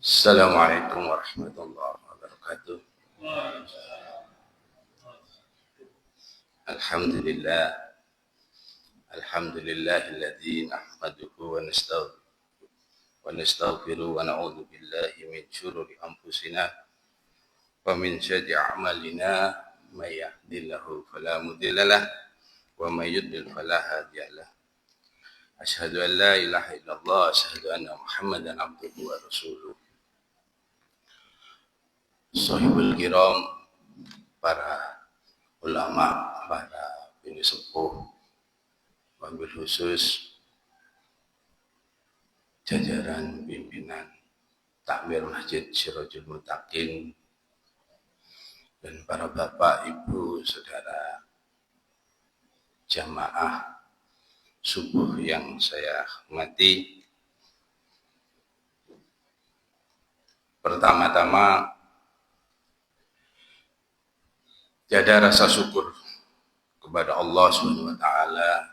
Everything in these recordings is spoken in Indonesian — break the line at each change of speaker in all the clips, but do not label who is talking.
Assalamualaikum warahmatullahi wabarakatuh. Alhamdulillah, alhamdulillahilladzi nahmaduhu wa nastaghfiruhu wa na'udzu billahi min syururi anfusina wa min sayyiati a'malina may yahdihillahu fala mudilla lahu wa may yudlil fala hadiya lahu. Asyhadu an la ilaha illallah, asyhadu anna Muhammadan abduhu wa rasuluh. Sahibul kiram, para ulama, para bini sepuh, wabil khusus jajaran pimpinan takmir Masjid Sirajul Muttaqin dan para bapak, ibu, saudara jamaah subuh yang saya hormati. Pertama-tama tiada rasa syukur kepada Allah Subhanahu wa taala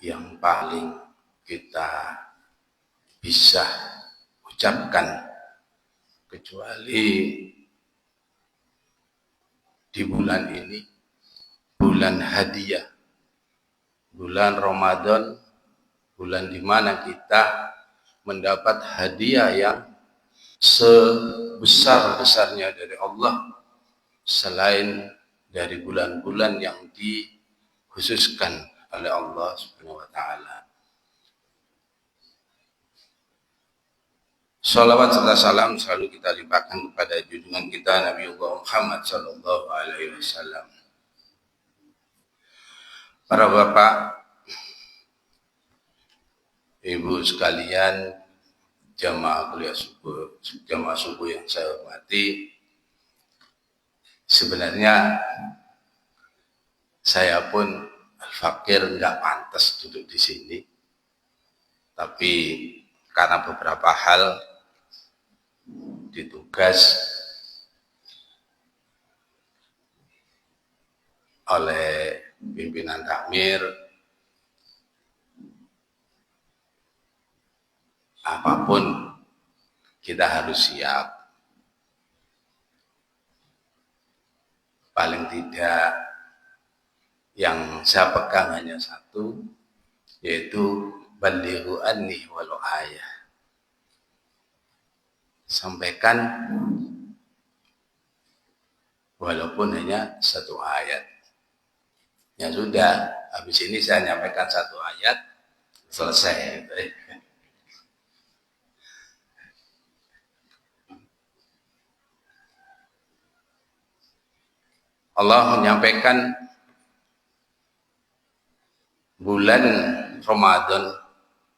yang paling kita bisa ucapkan kecuali di bulan ini, bulan hadiah, bulan Ramadan, bulan di mana kita mendapat hadiah yang sebesar-besarnya dari Allah, selain dari bulan-bulan yang dikhususkan oleh Allah Subhanahu wa taala. Salawat serta salam selalu kita limpahkan kepada junjungan kita Nabiullah Muhammad sallallahu alaihi wasallam. Para bapak, ibu sekalian, jamaah subuh yang saya hormati, sebenarnya saya pun al-fakir nggak pantas duduk di sini, tapi karena beberapa hal ditugas oleh pimpinan takmir, apapun kita harus siap. Paling tidak yang saya pegang hanya satu, yaitu balighu anni walau ayah. Sampaikan walaupun hanya satu ayat. Ya sudah, habis ini saya nyampaikan satu ayat, selesai. Allah menyampaikan bulan Ramadan,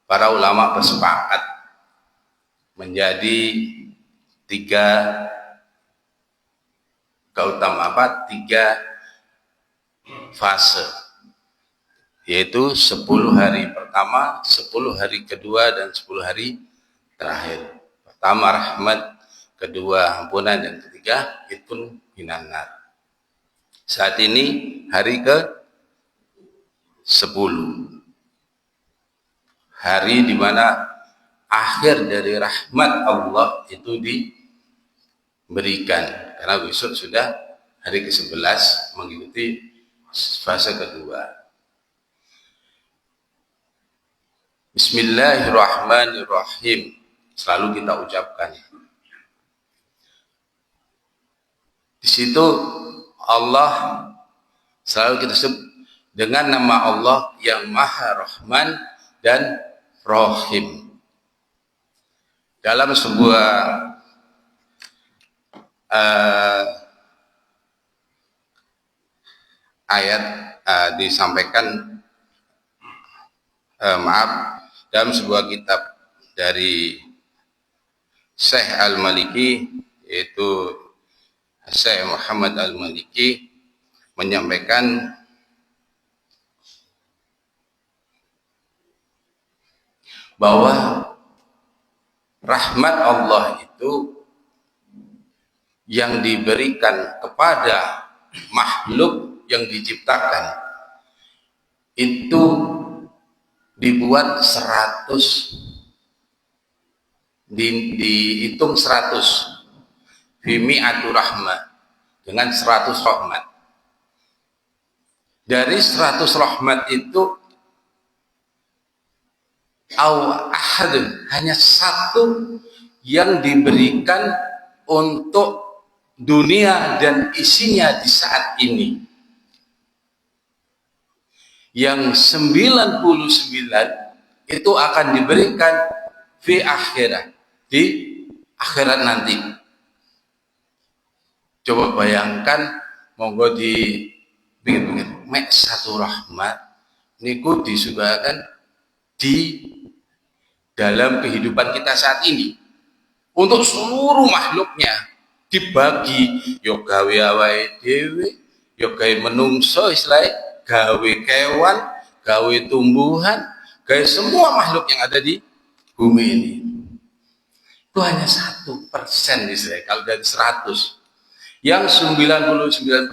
para ulama bersepakat menjadi tiga fase, yaitu 10 hari pertama, 10 hari kedua, dan 10 hari terakhir. Pertama rahmat, kedua ampunan, dan ketiga itqun minan nar. Saat ini hari ke-10, hari di mana akhir dari rahmat Allah itu diberikan, karena besok sudah hari ke-11 mengikuti fase kedua. Bismillahirrahmanirrahim selalu kita ucapkan. Di situ Allah selalu kita sebut dengan nama Allah yang Maha Rahman dan Rahim. Dalam sebuah ayat disampaikan, dalam sebuah kitab dari Syekh Al-Maliki, yaitu Syekh Muhammad Al-Maliki, menyampaikan bahwa rahmat Allah itu yang diberikan kepada makhluk yang diciptakan itu dibuat 100 dihitung 100 bimi'atu rahmah, dengan 100 rahmat. Dari 100 rahmat itu ahadun, hanya satu yang diberikan untuk dunia dan isinya di saat ini. Yang 99 itu akan diberikan fi akhirat, di akhirat nanti. Coba bayangkan, monggo di pikir-pikir, mek satu rahmat niku disuguhkan di dalam kehidupan kita saat ini untuk seluruh makhluknya, dibagi yo gawe awake dhewe, yo gawe menungso, istilahnya gawe kewan, gawe tumbuhan, gawe semua makhluk yang ada di bumi ini. Itu hanya 1% istilahnya kalau dari 100. Yang 99%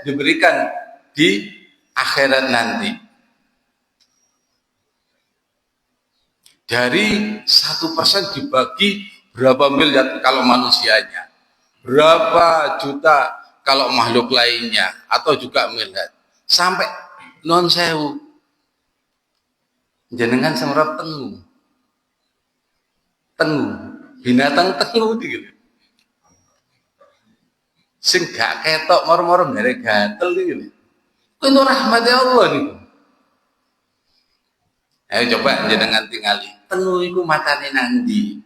diberikan di akhirat nanti. Dari 1% dibagi berapa miliar kalau manusianya, berapa juta kalau makhluk lainnya, atau juga miliar, sampai non sewu jenengan semerap tengu binatang tengu gitu, sing gak ketok moro-moro mere gatel gitu. Itu rahmatnya Allah nih. Ayo coba jenengan tingali tengu iku matane nandi,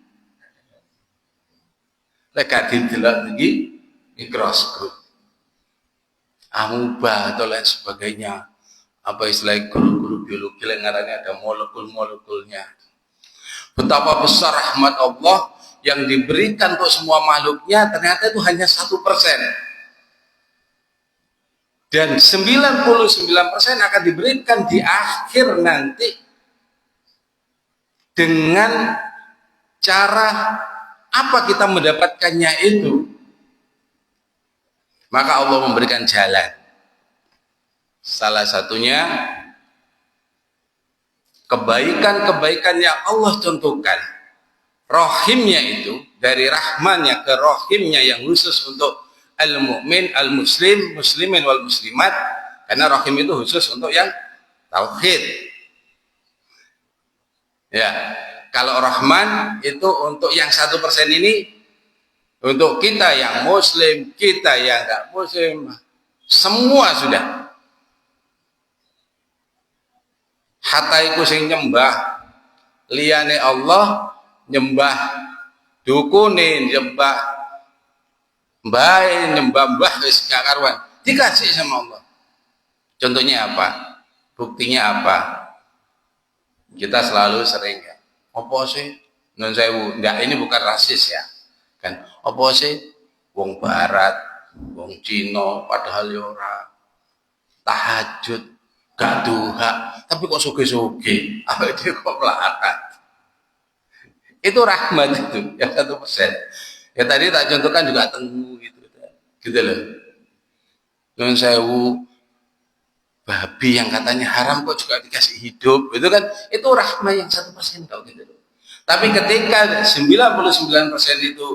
lek gak didelok iki mikroskop, amuba atau lain sebagainya, apa istilah guru-guru biologi yang ngaranya ada molekul-molekulnya. Betapa besar rahmat Allah yang diberikan untuk semua makhluknya, ternyata itu hanya 1%. Dan 99% akan diberikan di akhir nanti dengan cara apa kita mendapatkannya itu. Maka Allah memberikan jalan. Salah satunya kebaikan-kebaikan yang Allah contohkan. Rahimnya itu, dari rahmannya ke rahimnya yang khusus untuk al-mu'min, al-muslim, muslimin wal muslimat. Karena rahim itu khusus untuk yang tauhid. Ya, kalau rahman itu untuk yang 1% ini, untuk kita yang muslim, kita yang enggak muslim, semua sudah. Hatta iku sing nyembah liyane Allah, nyembah dukune, nyembah mbae, nyembah wis gak karuan, dikasih sama Allah. Contohnya apa? Buktinya apa? Kita selalu sering ya, apa sih non sewu, enggak, ini bukan rasis ya kan, apa sih wong barat, wong Cina padahal ya ora tahajud, gak duha, tapi kok suge-suge, apa dia kok melarat. Itu rahmat itu, yang 1%. Ya tadi tak contohkan juga tengu gitu loh. Non sewu, babi yang katanya haram kok juga dikasih hidup, itu kan, itu rahmat yang 1% tau gitu loh. Tapi ketika 99% itu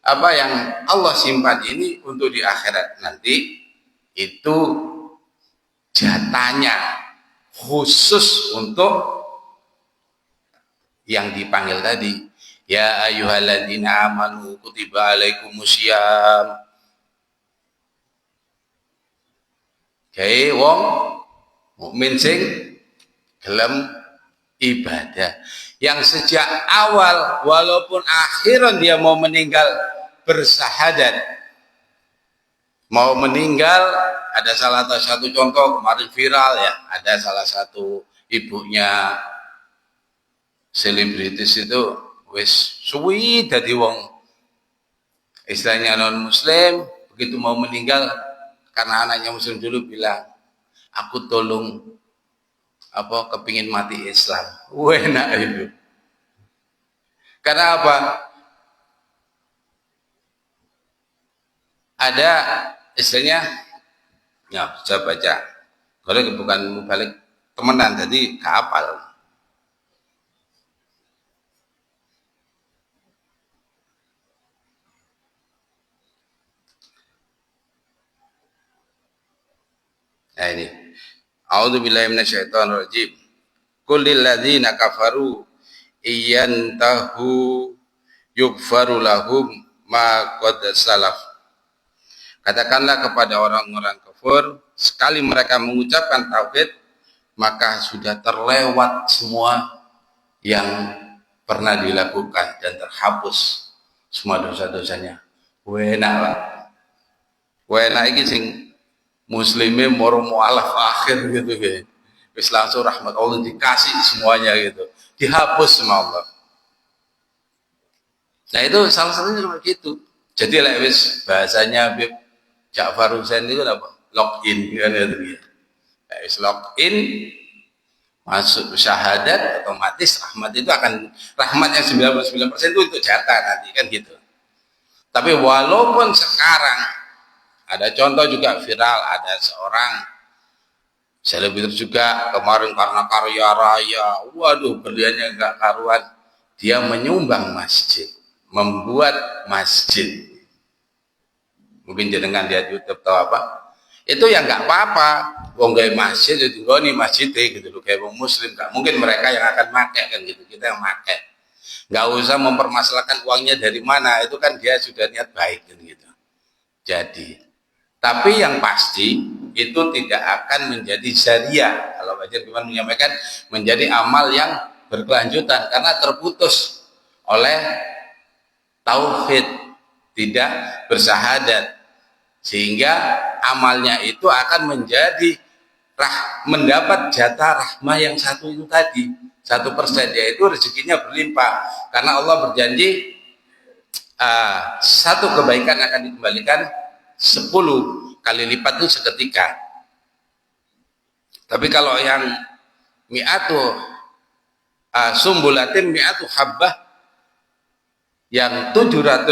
apa yang Allah simpan ini untuk di akhirat nanti, itu jatahnya khusus untuk yang dipanggil tadi. Ya ayyuhalladzina amanu kutiba alaikumusiyam. Kae wong mukmin sing gelem ibadah, yang sejak awal walaupun akhiran dia mau meninggal bersahadat, mau meninggal. Ada salah satu contoh kemarin viral ya, ada salah satu ibunya selebritis itu wis suwi dadi wong istilahnya non muslim, begitu mau meninggal karena anaknya muslim dulu bilang, aku tolong apa kepingin mati Islam. Enak itu. Karena apa? Ada istilahnya, ya saya baca, kalau bukan mubalik temenan, jadi kapal. Nah ini. A'udzubillahi minasyaitonirrajim. Qul lil ladzina kafaru iyantahu yughfaru lahum ma qad salaf. Katakanlah kepada orang-orang kafir, sekali mereka mengucapkan tauhid, maka sudah terlewat semua yang pernah dilakukan dan terhapus semua dosa-dosanya. Enak lah. Enak iki sing muslime moro mualaf akhir gitu ya. Wis langsung rahmat Allah dikasih semuanya gitu. Dihapus sama Allah. Nah itu salah satunya seperti itu. Jadi like wis bahasanya Habib Ja'far Husain itu apa? Login kan itu ya. Wis login masuk syahadat, otomatis rahmat itu akan, rahmatnya 99% itu untuk jatah nanti kan gitu. Tapi walaupun sekarang ada contoh juga viral, ada seorang selebritis juga kemarin karena karya raya, waduh berliannya enggak karuan, dia menyumbang masjid, membuat masjid. Mungkin jenengan lihat YouTube atau apa, itu ya nggak apa-apa, wong gawe masjid itu nih masjid gitu loh, kayak wong muslim, nggak mungkin mereka yang akan pakai kan gitu, kita yang pakai, nggak usah mempermasalahkan uangnya dari mana, itu kan dia sudah niat baik kan gitu. Jadi tapi yang pasti itu tidak akan menjadi syariah, kalau Bajar gimana menyampaikan, menjadi amal yang berkelanjutan karena terputus oleh tauhid, tidak bersyahadat, sehingga amalnya itu akan menjadi mendapat jatah rahmah yang satu itu tadi, 1%, yaitu rezekinya berlimpah karena Allah berjanji satu kebaikan akan dikembalikan 10 kali lipat itu seketika. Tapi kalau yang mi'atu sumbulatin mi'atu habbah, yang 700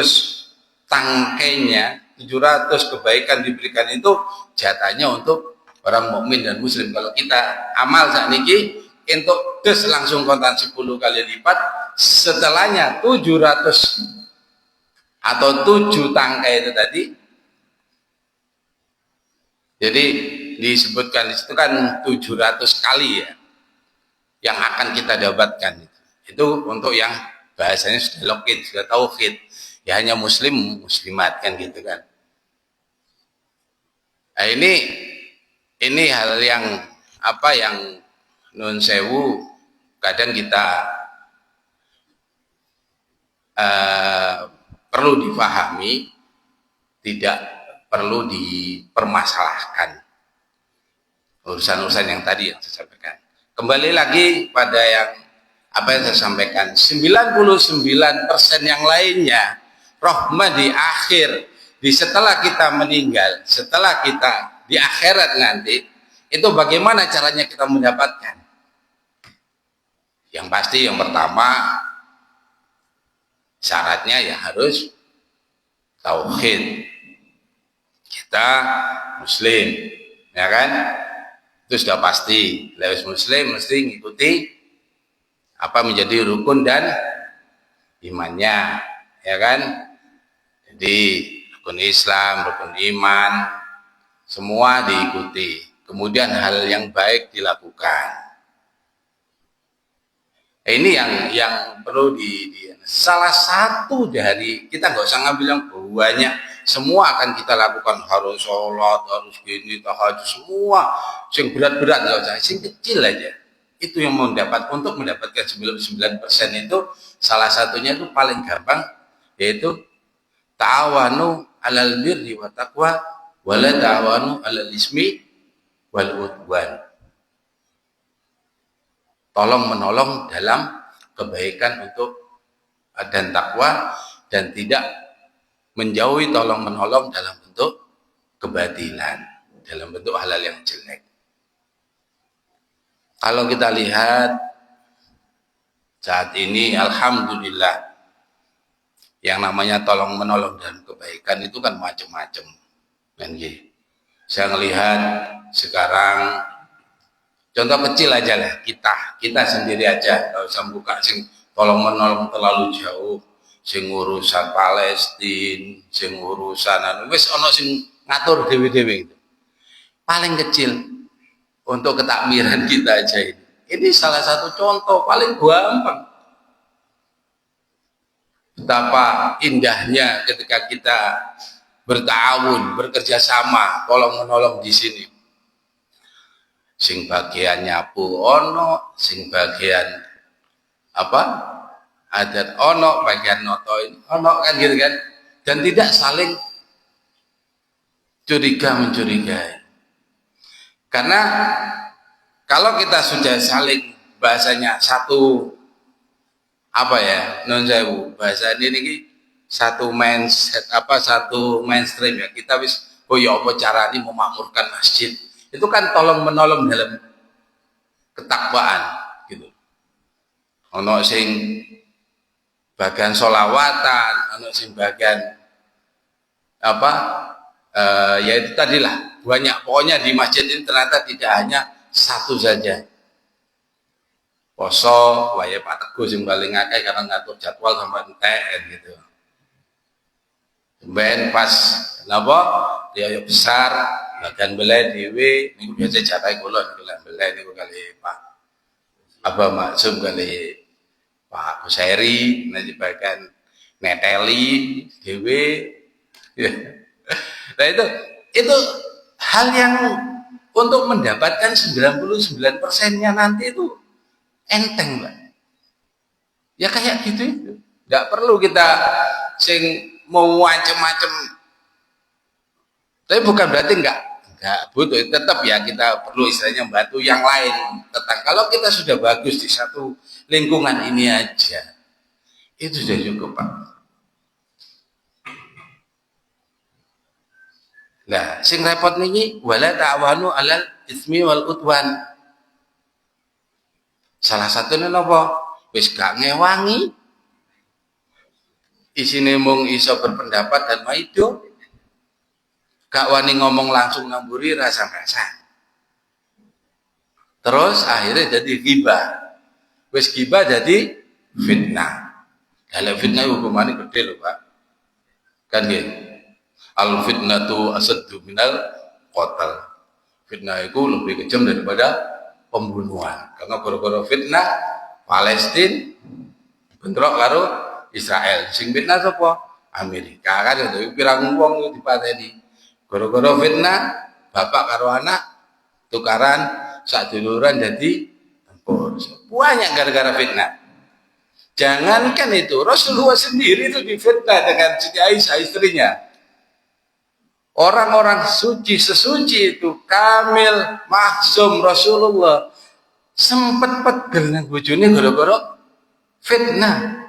tangkainya, 700 kebaikan diberikan, itu jatahnya untuk orang mukmin dan muslim. Kalau kita amal saat ini untuk des langsung kontan 10 kali lipat, setelahnya 700 atau 7 tangkai itu tadi. Jadi disebutkan di situ kan 700 kali ya yang akan kita dapatkan. Itu untuk yang bahasanya sudah login, sudah tauhid. Ya hanya muslim, muslimat kan gitu kan. Nah, ini hal yang apa yang nun sewu kadang kita perlu dipahami, tidak perlu dipermasalahkan urusan-urusan yang tadi yang saya sampaikan. Kembali lagi pada yang apa yang saya sampaikan, 99% yang lainnya rahmah di akhir, di setelah kita meninggal, setelah kita di akhirat nanti, itu bagaimana caranya kita mendapatkan? Yang pasti yang pertama syaratnya ya harus tauhid, kita muslim, ya kan? Itu sudah pasti. Lewat muslim mesti ngikuti apa menjadi rukun dan imannya, ya kan? Jadi rukun Islam, rukun iman, semua diikuti. Kemudian hal yang baik dilakukan. Ini yang perlu salah satu dari, kita nggak usah ngambil yang banyak, semua akan kita lakukan, harus sholat, harus gini, tahajud, semua yang berat-berat nggak usah, yang kecil aja. Itu yang untuk mendapatkan 99% itu salah satunya itu paling gampang, yaitu ta'awanu alal birri wa taqwa wala ta'awanu alal ismi wal udwan. Tolong menolong dalam kebaikan untuk dan takwa, dan tidak menjauhi tolong menolong dalam bentuk kebatilan, dalam bentuk halal yang jelek. Kalau kita lihat saat ini, alhamdulillah, yang namanya tolong menolong dan kebaikan itu kan macam-macam. Saya melihat sekarang, contoh kecil aja lah, kita sendiri aja, nggak usah buka sing tolong menolong terlalu jauh, sing urusan Palestina, sing urusan wis ono sing ngatur dewe-dewe itu. paling kecil untuk ketakmiran kita aja ini. Ini salah satu contoh paling gampang. Betapa indahnya ketika kita bertawun, bekerja sama, tolong menolong di sini. Sing bagian nyapu ono, sing bagian apa? Adat ono, bagian notoin ono, kan gitu kan? Dan tidak saling curiga mencurigai. Karena kalau kita sudah saling bahasanya satu apa ya, non sewu bahasa ini satu mindset apa satu mainstream ya, kita wis oh ya apa cara ini memakmurkan masjid, itu kan tolong menolong dalam ketakwaan gitu. Ono sing bagian solawatan, ono sing bagian apa ya itu tadilah banyak, pokoknya di masjid ini ternyata tidak hanya satu saja. Poso wae Pak Teguh sing paling akeh karena ngatur jadwal sampai entek gitu. Ben pas napa dia besar bagian belai dhewe niku biasa jatahe kula niku lek belai niku kali Pak Abah Maksum kali Pak Kuseri nanti bagian neteli dhewe ya. Nah itu hal yang untuk mendapatkan 99%-nya nanti itu enteng, Mbak. Ya kayak gitu itu. Enggak perlu kita sing mau macam-macam. Tapi bukan berarti enggak butuh, tetap ya kita perlu istilahnya membantu yang lain. Tetap kalau kita sudah bagus di satu lingkungan ini aja, itu sudah cukup, Pak. Nah, sing repot niki wala ta'awanu 'alal ismi wal udwan. Salah satunya napa? Wis gak ngewangi. Isine mung iso berpendapat dan maido. Gak wani ngomong langsung ngamburi rasa-rasa. Terus akhirnya jadi ghibah. Wis ghibah jadi fitnah. Kalau fitnah hukumannya gede loh, Pak. Kan nggih. Al fitnatu asaddu minal qatl. Fitnah itu lebih kejam daripada pembunuhan. Karena gara-gara fitnah Palestina bentrok karo Israel. Sing fitnah sapa? Amerika kan itu pirang wong dipateni. Gara-gara fitnah bapak karo anak tukaran saduluran jadi tempur. Banyak gara-gara fitnah. Jangankan itu, Rasulullah sendiri itu difitnah dengan Siti Aisyah istrinya. Orang-orang suci sesuci itu kamil, maksum Rasulullah sempat pegel nang bojone gara-gara fitnah.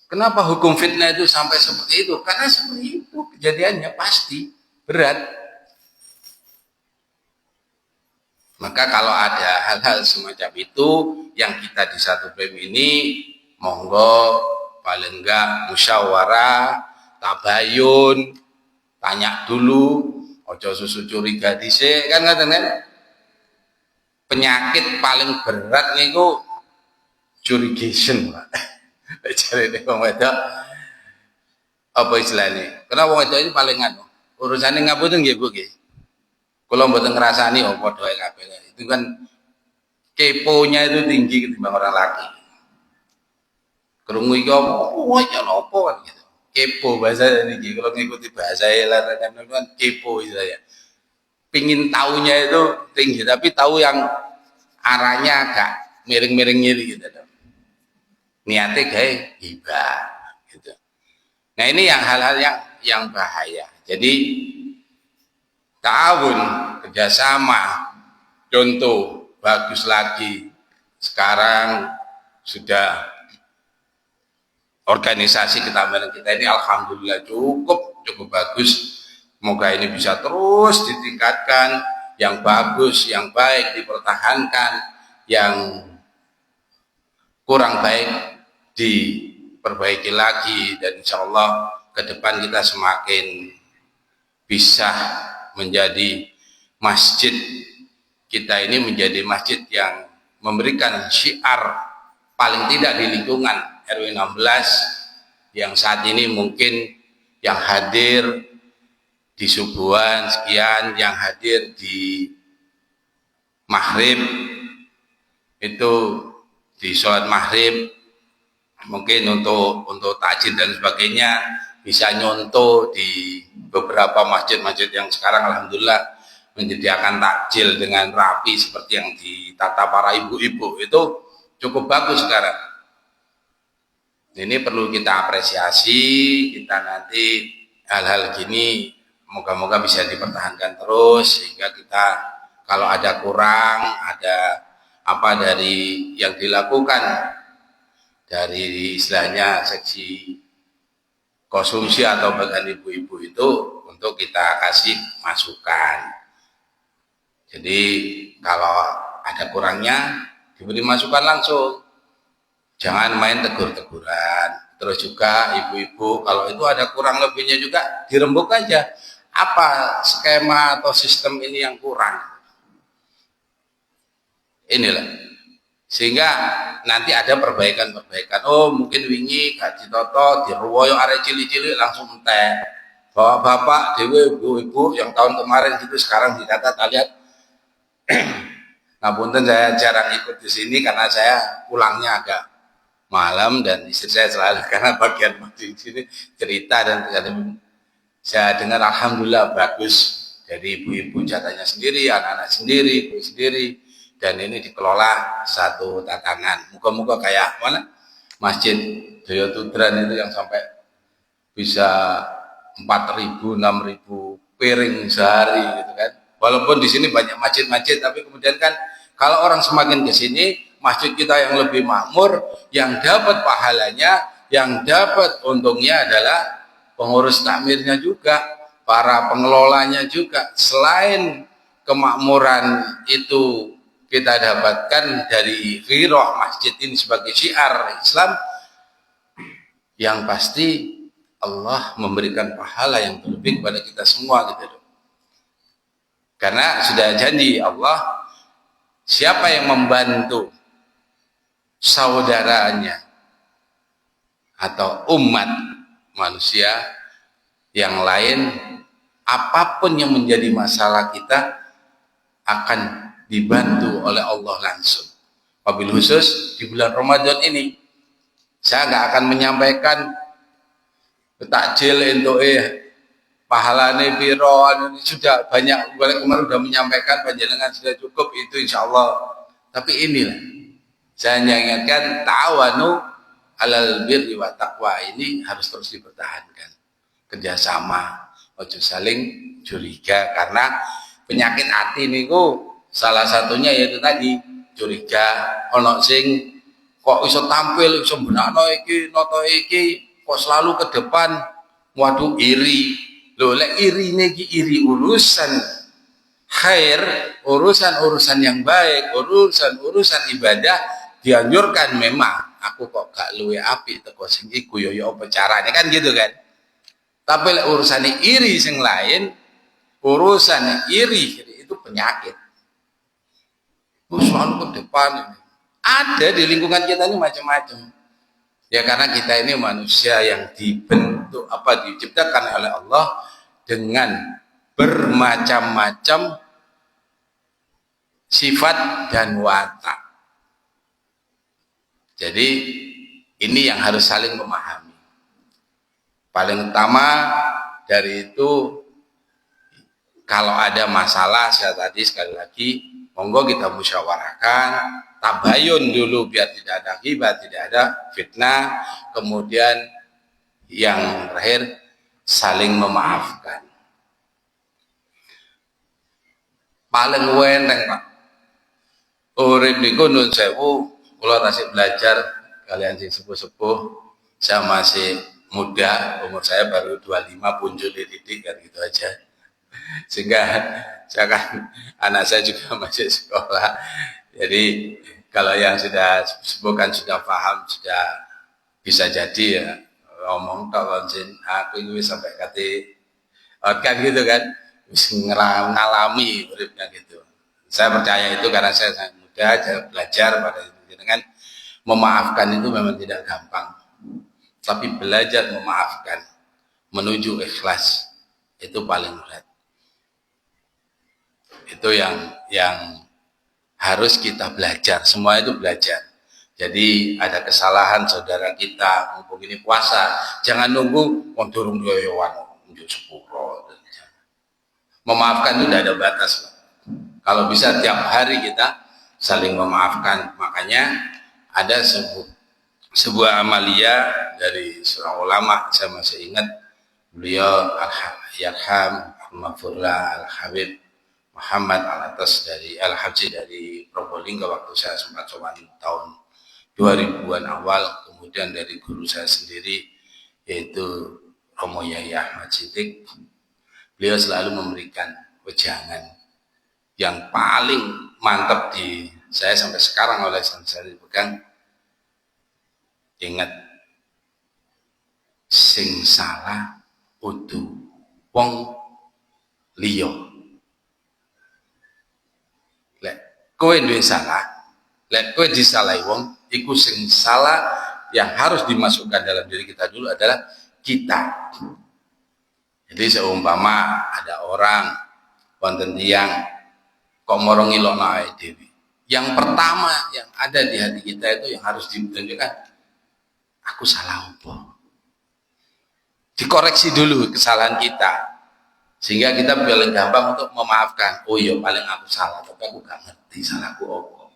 Kenapa hukum fitnah itu sampai seperti itu? Karena seperti itu kejadiannya pasti berat. Maka kalau ada hal-hal semacam itu yang kita di satu frame ini, monggo paling enggak musyawarah, tabayun, tanya dulu, ojo susu curiga dhisik kan ngoten kan. Penyakit paling berat niku curigation, Pak. Jarene wong wedok apa istilahnya? Karena wong wedok ini paling anu, urusane ngapunten nggih Bu nggih. Kula mboten ngrasani oh padha ae kabeh. Itu kan keponya itu tinggi ketimbang orang laki. Krungu iki opo ya napa kan gitu. Kepo bahasa niki kalau ngikuti bahasa larangan kan kepo istilahnya. Pingin taunya itu tinggi tapi tahu yang arahnya agak miring-miring ngiri gitu. Niatnya kayak hibah gitu. Nah ini yang hal-hal yang bahaya. Jadi ta'awun, kerjasama, contoh bagus lagi sekarang sudah organisasi ketambahan kita ini alhamdulillah cukup bagus. Semoga ini bisa terus ditingkatkan, yang bagus, yang baik dipertahankan, yang kurang baik diperbaiki lagi, dan insya Allah ke depan kita semakin bisa menjadi masjid kita ini menjadi masjid yang memberikan syiar paling tidak di lingkungan RW 16 yang saat ini mungkin yang hadir di subuhan sekian, yang hadir di maghrib itu di sholat maghrib mungkin untuk takjil dan sebagainya bisa nyontoh di beberapa masjid-masjid yang sekarang alhamdulillah menyediakan takjil dengan rapi seperti yang ditata para ibu-ibu, itu cukup bagus sekarang. Ini perlu kita apresiasi, kita nanti hal-hal gini moga-moga bisa dipertahankan terus, sehingga kita kalau ada kurang, ada apa dari yang dilakukan dari istilahnya seksi konsumsi atau bagian ibu-ibu itu untuk kita kasih masukan. Jadi kalau ada kurangnya diberi masukan langsung, jangan main tegur-teguran. Terus juga ibu-ibu kalau itu ada kurang lebihnya juga dirembuk aja, apa skema atau sistem ini yang kurang, inilah, sehingga nanti ada perbaikan-perbaikan. Oh mungkin wingi gaji toto diruwoyo arek cilik-cilik langsung entek, bapak-bapak dewe ibu-ibu yang tahun kemarin itu sekarang dikata lihat. Ngapunten, saya jarang ikut di sini karena saya pulangnya agak malam dan istri saya selalu karena bagian di sini cerita dan saya dengar alhamdulillah bagus dari ibu-ibu jatahnya sendiri, anak-anak sendiri, ibu sendiri, dan ini dikelola satu tatanan. Muka-muka kayak mana Masjid Daya Tudran itu yang sampai bisa 4.000, 6.000 piring sehari gitu kan. Walaupun di sini banyak masjid-masjid, tapi kemudian kan kalau orang semakin ke sini, masjid kita yang lebih makmur, yang dapat pahalanya, yang dapat untungnya adalah pengurus takmirnya juga, para pengelolanya juga. Selain kemakmuran itu kita dapatkan dari ghirah masjid ini sebagai syiar Islam, yang pasti Allah memberikan pahala yang berlebih kepada kita semua gitu. Karena sudah janji Allah, siapa yang membantu saudaranya atau umat manusia yang lain, apapun yang menjadi masalah kita akan dibantu oleh Allah langsung. Wabil khusus di bulan Ramadan ini, saya nggak akan menyampaikan takjil untuk pahalane piro, sudah banyak kemarin sudah menyampaikan, panjenengan sudah cukup itu insya Allah. Tapi inilah saya hanya ingatkan, ta'awanu alal birri wa taqwa ini harus terus dipertahankan, kerjasama, ojo saling curiga, karena penyakit hati niku salah satunya yaitu tadi curiga. Ono sing kok iso tampil iso benakno iki noto iki kok selalu ke depan, waduh iri. Loh, lek iri niki iri urusan khair, urusan yang baik, urusan ibadah dianjurkan. Memang aku kok gak luwe apik teko sing iku yo apa carane kan gitu kan. Tapi lek urusan iri sing lain, urusan iri itu penyakit. Selalu ke depan ini. Ada di lingkungan kita ini macam-macam. Ya karena kita ini manusia yang dibentuk diciptakan oleh Allah dengan bermacam-macam sifat dan watak. Jadi ini yang harus saling memahami. Paling utama dari itu, kalau ada masalah, saya tadi sekali lagi monggo kita musyawarahkan, tabayun dulu biar tidak ada ghibah, tidak ada fitnah. Kemudian yang terakhir saling memaafkan. Paling wenteng Pak, urip niku nun sewu, kula tasih belajar kalian sing sepuh-sepuh. Saya masih muda, umur saya baru 25, punjul dididik kan gitu aja. Sehingga saya kan anak saya juga masih sekolah. Jadi kalau yang sudah sepuh kan sudah paham, sudah bisa jadi ya ngomong kalau aku ini sampai kate kan gitu kan, ngalami uripnya gitu. Saya percaya itu karena saya sangat muda, saya belajar pada dengan memaafkan itu memang tidak gampang. Tapi belajar memaafkan menuju ikhlas Itu paling berat. Itu yang harus kita belajar. Semua itu belajar. Jadi ada kesalahan saudara kita, mumpung ini puasa, jangan nunggu durung yoyoan unjuk sepuro. Memaafkan itu tidak ada batas. Kalau bisa tiap hari kita saling memaafkan. Makanya ada sebuah amalia dari seorang ulama, saya masih ingat, beliau Al-Yarham Al-Mafurlah Al-Habib Muhammad Al-Atas dari Al-Habsi dari Probolinggo waktu saya sempat sowan tahun 2000-an awal, kemudian dari guru saya sendiri yaitu Romo Yai Ahmad Siddiq. Beliau selalu memberikan wejangan yang paling mantap di saya sampai sekarang oleh saya dipegang. Ingat, sing salah udu wong liya. Lek kowe duwe salah, lek kowe disalahi wong, iku sing salah yang harus dimasukkan dalam diri kita dulu adalah kita. Jadi seumpama ada orang wonten tiyang kok moro ngilokno awake dhewe. Yang pertama yang ada di hati kita itu yang harus ditunjukkan, aku salah apa? Dikoreksi dulu kesalahan kita. Sehingga kita paling gampang untuk memaafkan. Oh iya, paling aku salah, tapi aku gak ngerti salahku apa.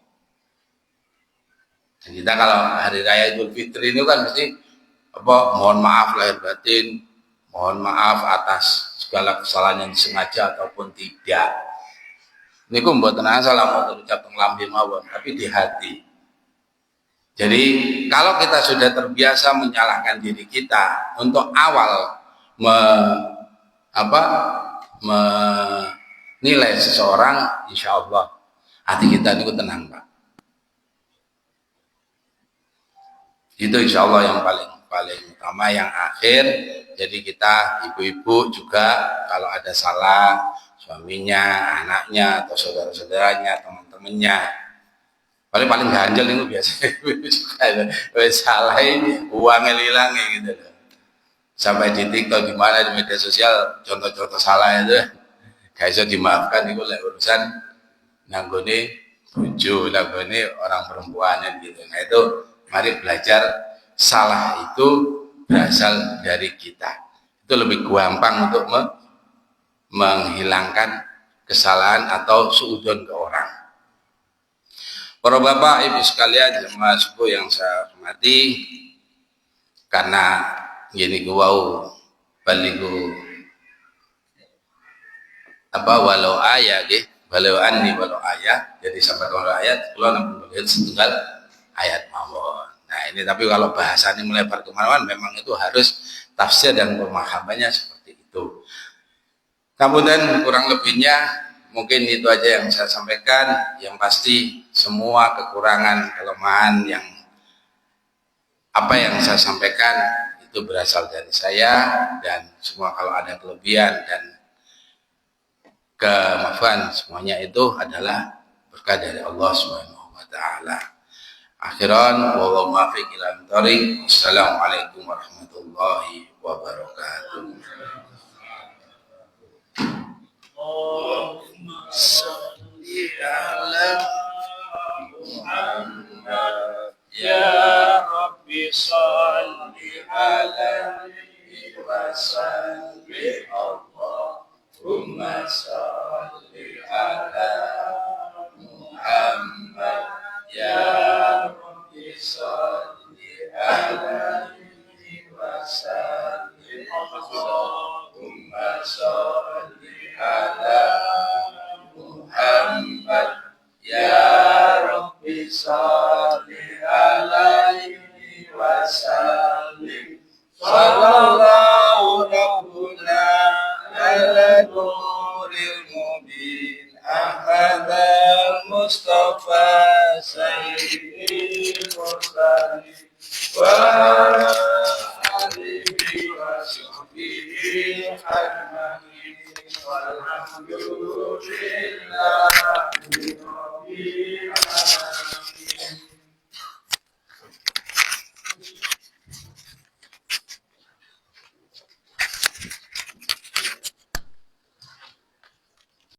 Dan kita kalau hari raya Idul Fitri ini kan mesti mohon maaf lahir batin, mohon maaf atas segala kesalahan yang disengaja ataupun tidak. Ini aku mboten salah mau ucap lambe mawon, tapi di hati. Jadi kalau kita sudah terbiasa menyalahkan diri kita untuk awal menilai seseorang, insya Allah hati kita itu tenang, Pak. Itu insya Allah yang paling utama. Yang akhir, jadi kita ibu-ibu juga kalau ada salah suaminya, anaknya, atau saudara-saudaranya, teman-temannya, paling ganjel itu biasanya salah ini uangnya hilang gitu loh. Sampai di TikTok di mana di media sosial contoh-contoh salah itu gak bisa dimaafkan. Itu lek urusan nanggone bojo, nanggone orang perempuan gitu. Nah itu mari belajar, salah itu berasal dari kita. Itu lebih gampang untuk menghilangkan kesalahan atau suudzon ke orang. Para bapak ibu sekalian jemaah subuh yang saya hormati, karena gini gua baliku walau ayat walau anni walau ayat, jadi sampai walau ayat kalau nampak setunggal ayat mawon. Nah ini tapi kalau bahasanya melebar kemana-mana memang itu harus tafsir dan pemahamannya seperti itu. Kemudian kurang lebihnya mungkin itu aja yang saya sampaikan. Yang pasti semua kekurangan, kelemahan yang saya sampaikan itu berasal dari saya, dan semua kalau ada kelebihan dan kemaafan semuanya itu adalah berkah dari Allah Subhanahu wa taala. Akhiran wallahu muwaffiq ila thoriq. Wassalamualaikum warahmatullahi wabarakatuh. Allahumma shalli ala Muhammad ya Rabbi shalli alaihi wa sallim. Allahumma shalli ala Muhammad ya Rabbi shalli alaihi wa sallim. Allahumma shalli ala Muhammad ya Rabbi shalli alaihi wa sallim. Sallallahu rabbuna ala nuril mubin Ahmad al-Mustafa sayyidil mursalin wa ala alihi wa sahbihi ajma'in walhamdulillahi rabbil